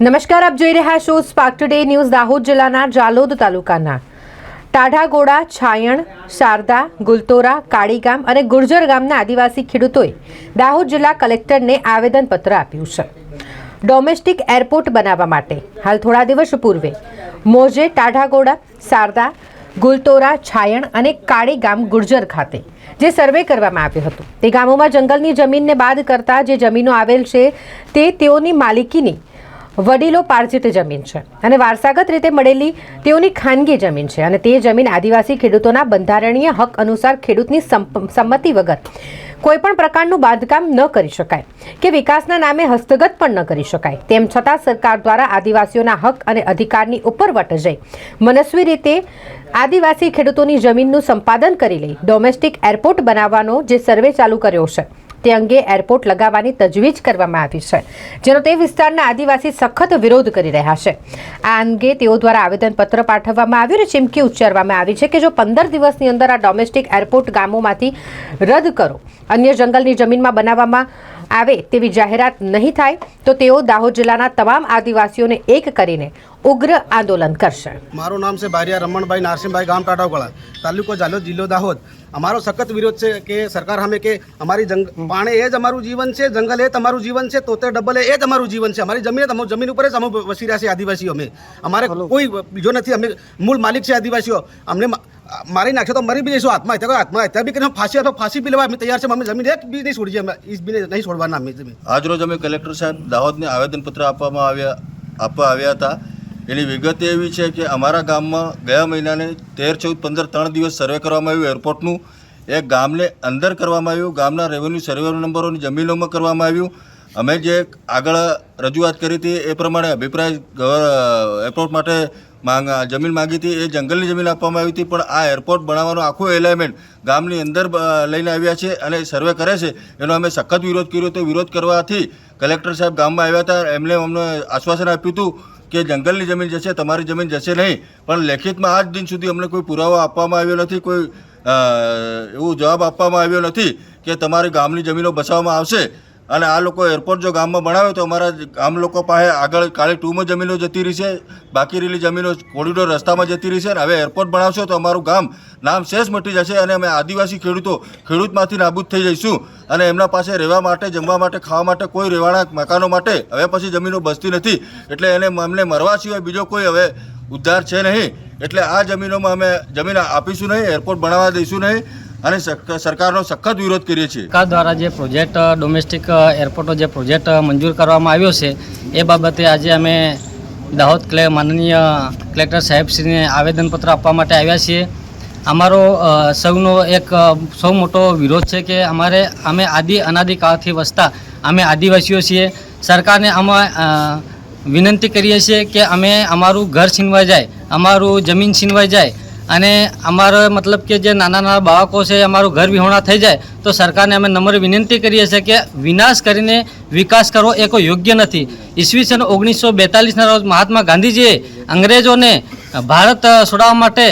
નમસ્કાર, આપ જોઈ રહ્યા છો સ્પાર્ક ટુડે ન્યૂઝ। દાહોદ જિલ્લાના જાલોદ તાલુકાના ટાઢાગોડા, છાયણ, શારદા, ગુલતોરા, કાળીગામ અને ગુર્જર ગામના આદિવાસી ખેડૂતોએ દાહોદ જિલ્લા કલેક્ટરને આવેદનપત્ર આપ્યું છે। ડોમેસ્ટિક એરપોર્ટ બનાવવા માટે હાલ થોડા દિવસ પૂર્વે મોજે, ટાઢાગોડા, શારદા, ગુલતોરા, છાયણ અને કાળીગામ ગુર્જર ખાતે જે સર્વે કરવામાં આવ્યો હતો તે ગામોમાં જંગલની જમીનને બાદ કરતા જે જમીનો આવેલ છે તે તેઓની માલિકીની વડીલો પાર્જિત જમીન છે અને વારસાગત રીતે મળેલી તેઓની ખાનગી જમીન છે અને તે જમીન આદિવાસી ખેડૂતોના બંધારણીય હક અનુસાર ખેડૂતની સંમતિ વગર કોઈપણ પ્રકારનું બાંધકામ ન કરી શકાય કે વિકાસના નામે હસ્તગત પણ ન કરી શકાય। તેમ છતાં સરકાર દ્વારા આદિવાસીઓના હક અને અધિકારની ઉપરવટ જઈ મનસ્વી રીતે આદિવાસી ખેડૂતોની જમીનનું સંપાદન કરી લઈ ડોમેસ્ટિક એરપોર્ટ બનાવવાનો જે સર્વે ચાલુ કર્યો છે તે અંગે એરપોર્ટ લગાવવાની તજવીજ કરવામાં આવી છે, જેનો તે વિસ્તારના આદિવાસી સખત વિરોધ કરી રહ્યા છે। આ અંગે તેઓ દ્વારા આવેદનપત્ર પાઠવવામાં આવ્યું અને ચીમકી ઉચ્ચારવામાં આવી છે કે જો 15 દિવસની અંદર આ ડોમેસ્ટિક એરપોર્ટ ગામોમાંથી રદ કરો, અન્ય જંગલની જમીનમાં બનાવવામાં આવે તેવી જાહેરાત નહીં થાય તો તેઓ દાહોદ જિલ્લાના તમામ આદિવાસીઓને એક કરીને ઉગ્ર આંદોલન કરશે। મારું નામ છે બારિયા રમણભાઈ નારસિંહભાઈ, ગામ ટાઢાગોડા, તાલુકો જાલોદ, જિલ્લો દાહોદ। અમારો સખત વિરોધ છે કે સરકાર સામે કે અમારી પાણી એ જ અમારું જીવન છે, જંગલ એ તમારું જીવન છે, તોતે ડબલ એ જ અમારું જીવન છે। અમારી જમીન ઉપર જ અમે વસી રહ્યા છીએ આદિવાસીઓ। અમારે કોઈ બીજો નથી, અમે મૂળ માલિક છે આદિવાસીઓ। અમને મારી નાખશે તો મરી બી જઈશું, આત્મહત્યા બી કરીને ફાંસી પી લેવા અમે તૈયાર છે। અમે જમીન એક બી નહીં છોડીએ, અમે નહીં છોડવાના અમે જમીન। આજરોજ અમે કલેક્ટર સાહેબ દાહોદને આવેદનપત્ર આપવા આવ્યા હતા। એની વિગત એવી છે કે અમારા ગામમાં ગયા મહિનાને 13, 14, 15 3 દિવસ સર્વે કરવામાં આવ્યું એરપોર્ટનું। એ ગામને અંદર કરવામાં આવ્યું, ગામના રેવન્યુ સર્વે નંબરોની જમીનોમાં કરવામાં આવ્યું। અમે જે આગળ રજૂઆત કરી હતી એ પ્રમાણે અભિપ્રાય એરપોર્ટ માટે જમીન માંગી હતી, એ જંગલની જમીન આપવામાં આવી હતી, પણ આ એરપોર્ટ બનાવવાનો આખો એલાઇનમેન્ટ ગામની અંદર લઈને આવ્યા છે અને સર્વે કરે છે, એનો અમે સખત વિરોધ કર્યો હતો। વિરોધ કરવાથી કલેક્ટર સાહેબ ગામમાં આવ્યા હતા, એમણે અમને આશ્વાસન આપ્યું હતું કે જંગલની જમીન જશે, તમારી જમીન જશે નહીં, પણ લેખિતમાં આજ દિન સુધી અમને કોઈ પુરાવો આપવામાં આવ્યો નથી, કોઈ એવું જવાબ આપવામાં આવ્યો નથી કે તમારી ગામની જમીનો બસાવવામાં આવશે। અને આ લોકો એરપોર્ટ જો ગામમાં બનાવે તો અમારા ગામ લોકો પાસે આગળ કાળી 2માં જમીનો જતી રહી છે, બાકી રહેલી જમીનો કોરિડોર રસ્તામાં જતી રહી છે। અને હવે એરપોર્ટ બનાવશો તો અમારું ગામ નામ શેષ મટી જશે અને અમે આદિવાસી ખેડૂતમાંથી નાબૂદ થઈ જઈશું અને એમના પાસે રહેવા માટે, જમવા માટે, ખાવા માટે કોઈ રહેવાના મકાનો માટે હવે પછી જમીનો બસતી નથી, એટલે એને અમને મરવા સિવાય બીજો કોઈ હવે ઉદ્ધાર છે નહીં। એટલે આ જમીનોમાં અમે જમીન આપીશું નહીં, એરપોર્ટ બનાવવા દઈશું નહીં અને સરકારનો સખત વિરોધ કરીએ છીએ। સરકાર દ્વારા જે પ્રોજેક્ટ ડોમેસ્ટિક એરપોર્ટનો જે પ્રોજેક્ટ મંજૂર કરવામાં આવ્યો છે એ બાબતે આજે અમે દાહોદ માનનીય કલેક્ટર સાહેબશ્રીને આવેદનપત્ર આપવા માટે આવ્યા છીએ। અમારો સૌનો એક સૌ મોટો વિરોધ છે કે અમે અનાદિકાળથી વસતા અમે આદિવાસીઓ છીએ। સરકારને અમે વિનંતી કરીએ છીએ કે અમે અમારું ઘર છીનવાઈ જાય, અમારું જમીન છીનવાઈ જાય અને અમારો મતલબ કે જે નાના બાળકો છે અમારું ઘર વિહોણા થઈ જાય તો સરકારને અમે નમ્ર વિનંતી કરીએ છીએ કે વિનાશ કરીને વિકાસ કરવો એ કોઈ યોગ્ય નથી। ઈસવીસન 1942ના રોજ મહાત્મા ગાંધીજીએ અંગ્રેજોને ભારત છોડાવવા માટે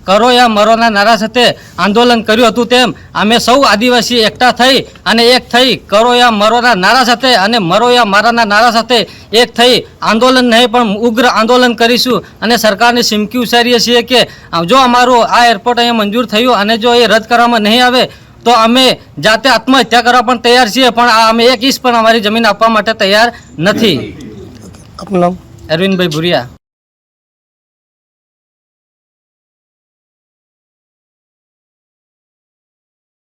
કરો યા મરોના નારા સાથે આંદોલન કર્યું હતું, તેમ અમે સૌ આદિવાસી એકઠા થઈ અને એક થઈ કરો યા મરોના નારા સાથે અને મરો યા મારાના નારા સાથે એક થઈ આંદોલન નહીં પણ ઉગ્ર આંદોલન કરીશું અને સરકારને ચીમકી ઉચ્ચારીએ છીએ કે જો અમારું આ એરપોર્ટ અહીંયા મંજૂર થયું અને જો એ રદ કરવામાં નહીં આવે તો અમે જાતે આત્મહત્યા કરવા પણ તૈયાર છીએ, પણ અમે 1 ઇંચ પણ અમારી જમીન આપવા માટે તૈયાર નથી। આપનું નામ? અરવિંદભાઈ ભુરિયા।